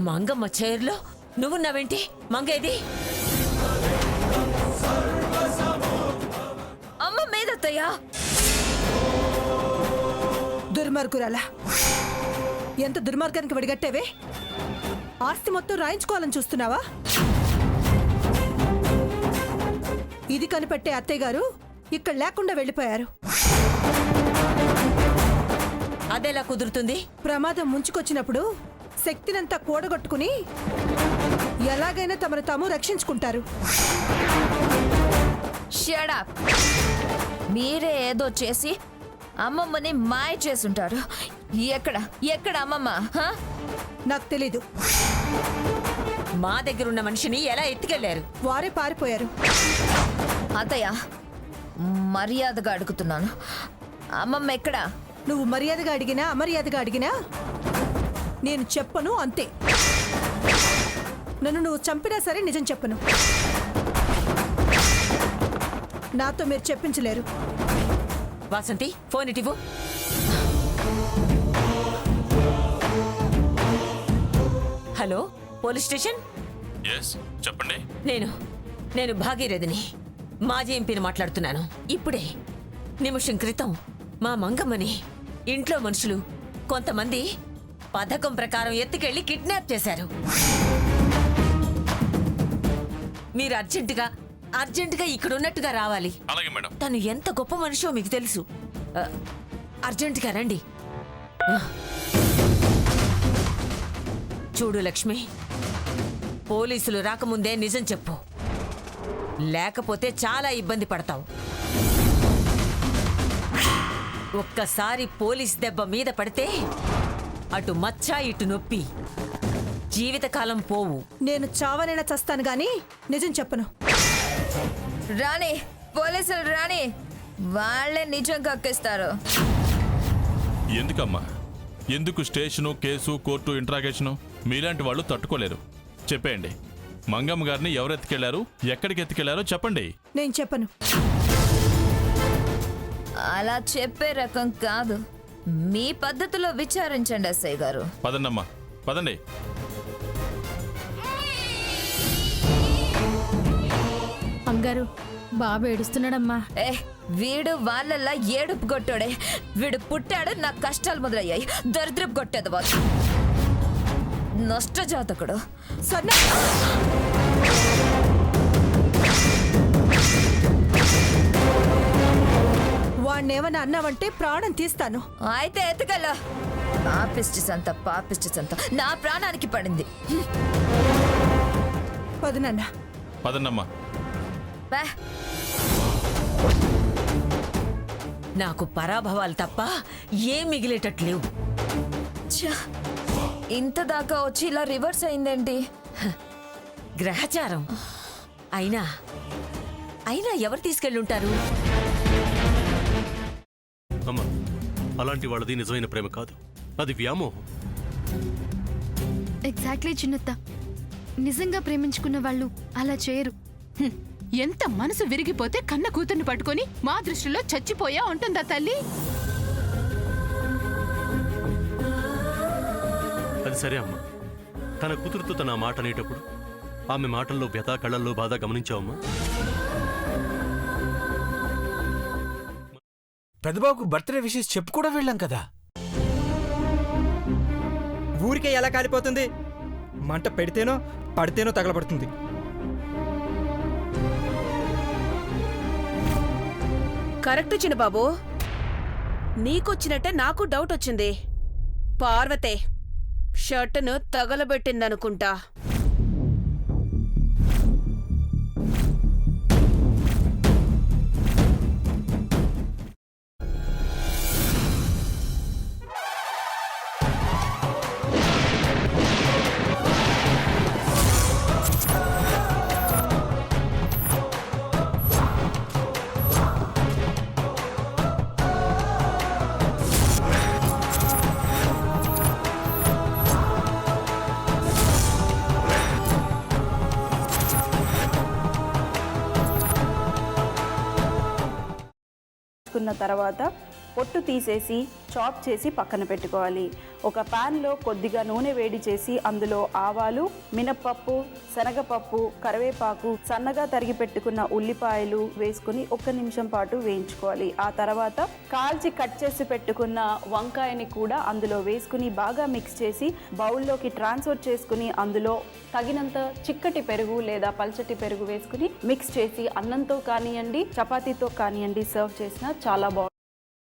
మంగమ్మ చైర్లో నువ్వున్నావేంటి? మంగేది? అమ్మ మీదత్తయ్యా. దుర్మార్గురాలా, ఎంత దుర్మార్గానికి వడిగట్టేవే? ఆస్తి మొత్తం రాయించుకోవాలని చూస్తున్నావా? ఇది కనిపెట్టే అత్తయ్య గారు ఇక్కడ లేకుండా వెళ్ళిపోయారు. అదెలా కుదురుతుంది? ప్రమాదం ముంచుకొచ్చినప్పుడు శక్తినంతా కూడగొట్టుకుని ఎలాగైనా తమను తాము రక్షించుకుంటారు. Shut up. మీరే ఏదో చేసి అమ్మమ్మని మాయ చేసుంటారు. ఎక్కడ ఎక్కడ అమ్మమ్మ? నాకు తెలీదు. మా దగ్గరున్న మనిషిని ఎలా ఎత్తుకెళ్లారు? వారే పారిపోయారు. అత్తయ్య, మర్యాదగా అడుగుతున్నాను, అమ్మమ్మ ఎక్కడా? నువ్వు మర్యాదగా అడిగినా అమర్యాదగా అడిగినా నేను చెప్పను, అంతే. నన్ను నువ్వు చంపినా సరే నిజం చెప్పను. నాతో మీరు చెప్పించలేరు. వాసంతి, ఫోన్ ఇటివ్వు. Hello, police station? చెప్పండి. నేను భాగీరథిని, మాజీ ఎంపీని మాట్లాడుతున్నాను. ఇప్పుడే నిమిషం క్రితం మా మంగమ్మని ఇంట్లో మనుషులు కొంతమంది పథకం ప్రకారం ఎత్తుకెళ్లి కిడ్నాప్ చేశారు. మీరు అర్జెంటుగా ఇక్కడున్నట్టుగా రావాలి. అలాగే మేడం. తను ఎంత గొప్ప మనిషో మీకు తెలుసు. అర్జెంటుగా రండి. చూడు లక్ష్మి, పోలీసులు రాకముందే నిజం చెప్పు, లేకపోతే చాలా ఇబ్బంది పడతావు. ఒక్కసారి పోలీస్ దెబ్బ మీద పడితే అటు మచ్చ ఇటు నొప్పి, జీవితకాలం పోవు. నేను చావనైనా చస్తాను గాని నిజం చెప్పను. రాణి, పోలీసులు రాణి, వాళ్ళే నిజం కక్కిస్తారు. ఎందుకమ్మా? ఎందుకు స్టేషను, కేసు, కోర్టు, ఇంట్రాగేషను? మీలాంటి వాళ్ళు తట్టుకోలేరు. చెప్పేయండి, మంగమ్మ గారిని ఎవరు ఎత్తుకెళ్లారు, ఎక్కడికి ఎత్తుకెళ్లారో చెప్పండి. నేను చెప్పను. అలా చెప్పే రకం కాదు. మీ పద్ధతిలో విచారించండి ఎస్ఐ గారు. పదండమ్మా, పదండి. అంగారు, బాబు ఏడుస్తున్నాడమ్మా. వీడు వాళ్ళల్లా ఏడుపు కొట్టాడే. వీడు పుట్టాడు, నా కష్టాలు మొదలయ్యాయి. దరిద్రపు కొట్టేది వాళ్ళు, నష్టజాతకుడు. సన్నా, వాణ్ణేమన్నా అన్నావంటే ప్రాణం తీస్తాను. అయితే ఎత్తుకెళ్ళ. పాపిష్టి సంత నా ప్రాణానికి పడింది. పదనన్నా. పదండమ్మా. నాకు పరాభవాలు తప్ప ఏం మిగిలేటట్లేవు. ఇంత దాకా వచ్చి ఇలా రివర్స్ అయిందేంటి? గ్రహచారం. అయినా ఎవరు తీసుకెళ్ళుంటారు? అమ్మా, అలాంటి వాళ్ళది నిజమైన ప్రేమ కాదు, అది వ్యామోహం. ఎగ్జాక్ట్లీ చిన్నత్త, నిజంగా ప్రేమించుకున్న వాళ్ళు అలా చేయరు. ఎంత మనసు విరిగిపోతే కన్న కూతుర్ని పట్టుకొని మా దృష్టిలో చచ్చిపోయా ఉంటుందా తల్లి? అది సరే అమ్మా, తన కూతురుతో తన మాట అనేటప్పుడు ఆమె మాటల్లో వ్యథ, కళ్ళల్లో బాధ గమనించావమ్మా? పెద్దబాబుకు బర్త్డే విషెస్ చెప్పు కూడా వెళ్ళాం కదా. ఊరికే ఎలా కాలిపోతుంది? మంట పెడితేనో పడితేనో తగలబడుతుంది. కరెక్ట్ చిన్నబాబు, నీకొచ్చినట్టే నాకు డౌట్ వచ్చింది. పార్వతే షర్టును తగలబెట్టిందనుకుంటా. తర్వాత పొట్టు తీసేసి చాప్ చేసి పక్కన పెట్టుకోవాలి. ఒక ప్యాన్లో కొద్దిగా నూనె వేడి చేసి అందులో ఆవాలు, మినప్పప్పు, శనగపప్పు, కరివేపాకు, సన్నగా తరిగి పెట్టుకున్న ఉల్లిపాయలు వేసుకుని 1 నిమిషం పాటు వేయించుకోవాలి. ఆ తర్వాత కాల్చి కట్ చేసి పెట్టుకున్న వంకాయని కూడా అందులో వేసుకుని బాగా మిక్స్ చేసి బౌల్లోకి ట్రాన్స్ఫర్ చేసుకుని అందులో తగినంత చిక్కటి పెరుగు లేదా పల్చటి పెరుగు వేసుకుని మిక్స్ చేసి అన్నంతో కానివ్వండి, చపాతీతో కానివ్వండి సర్వ్ చేసినా చాలా బాగుంటుంది.